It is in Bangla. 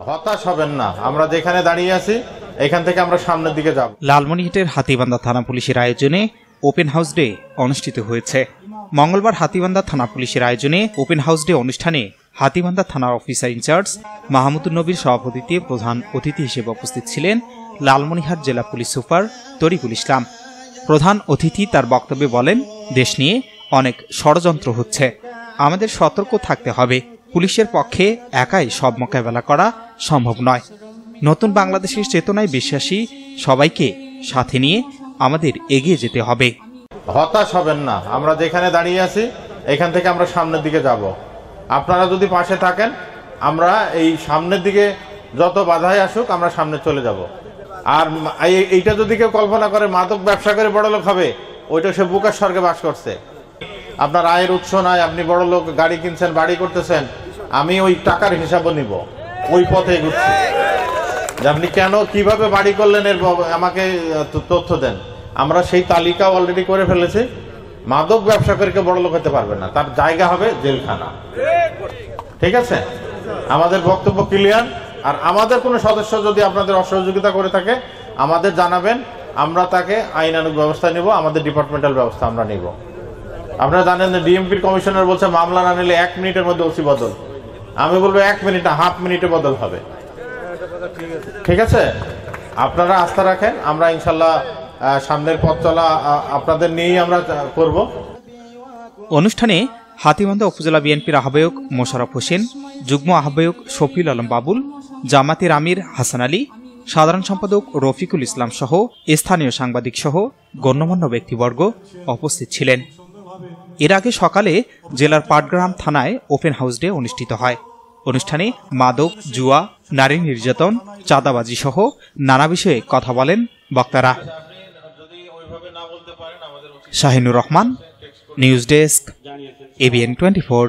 হতাশ হবেন না, আমরা যেখানে দাঁড়িয়ে আছি এখান থেকে আমরা সামনের দিকে যাব। লালমনিরহাটের হাতীবান্ধা থানা পুলিশের আয়োজনে ওপেন হাউস ডে অনুষ্ঠিত হয়েছে। মঙ্গলবার হাতীবান্ধা থানা পুলিশের আয়োজনে ওপেন হাউস ডে অনুষ্ঠানে হাতীবান্ধা থানার অফিসার ইনচার্জ মাহমুদুর নবীর সভাপতিত্বে প্রধান অতিথি হিসেবে উপস্থিত ছিলেন লালমনিরহাট জেলা পুলিশ সুপার তরিকুল ইসলাম। প্রধান অতিথি তার বক্তব্যে বলেন, দেশ নিয়ে অনেক ষড়যন্ত্র হচ্ছে, আমাদের সতর্ক থাকতে হবে। পুলিশের পক্ষে একাই সব মোকাবেলা করা সম্ভব নয়। নতুন বাংলাদেশের চেতনায় বিশ্বাসী সবাইকে সাথে নিয়ে আমাদের এগিয়ে যেতে হবে। হতাশ হবেন না, আমরা যেখানে দাঁড়িয়ে আছি এখান থেকে আমরা সামনের দিকে যাব। আপনারা যদি পাশে থাকেন, আমরা এই সামনের দিকে যত বাধাই আসুক আমরা সামনে চলে যাব। আর এইটা যদি কেউ কল্পনা করে মাদক ব্যবসা করে বড়লোক হবে, ওইটা সে বুকার স্বর্গে বাস করছে। আপনার আয়ের উৎস নাই, আপনি বড়লোক, গাড়ি কিনছেন, বাড়ি করতেছেন, আমি ওই টাকার হিসাবও নিব, ওই পথে ঘুরছি। আপনি কেন কিভাবে বাড়ি করলেন এর আমাকে তথ্য দেন। আমরা সেই তালিকা অলরেডি করে ফেলেছি। মাদক ব্যবসা করে কেউ বড়লোক হতে পারবে না, তার জায়গা হবে জেলখানা। ঠিক আছে, আমাদের বক্তব্য ক্লিয়ার। আর আমাদের কোনো সদস্য যদি আপনাদের অসহযোগিতা করে থাকে আমাদের জানাবেন, আমরা তাকে আইনানুগ ব্যবস্থা নিব, আমাদের ডিপার্টমেন্টাল ব্যবস্থা আমরা নিব। আপনারা জানেন যে ডিএমপির কমিশনার বলছে মামলা না নিলে 1 মিনিটের মধ্যে ওসি বদল। আমি বলবো 1 মিনিট না, হাফ মিনিটে বদল হবে। ঠিক আছে, আপনারা আস্থা রাখেন, আমরা ইনশাল্লাহ সামনের পথ চলা আপনাদের নিয়েই আমরা করব। অনুষ্ঠানে হাতীবান্ধা উপজেলা বিএনপির আহ্বায়ক মোশাররফ হোসেন, যুগ্ম আহ্বায়ক শফিউল আলম বাবুল, জামাতের আমির হাসান আলী, সাধারণ সম্পাদক রফিকুল ইসলাম সহ স্থানীয় সাংবাদিক সহ গণ্যমান্য ব্যক্তিবর্গ উপস্থিত ছিলেন। এর আগে সকালে জেলার পাটগ্রাম থানায় ওপেন হাউস ডে অনুষ্ঠিত হয়। অনুষ্ঠানে মাদক, জুয়া, নারী নির্যাতন, চাঁদাবাজি সহ নানা বিষয়ে কথা বলেন বক্তারা। Shahinur Rahman, news desk, ABN 24।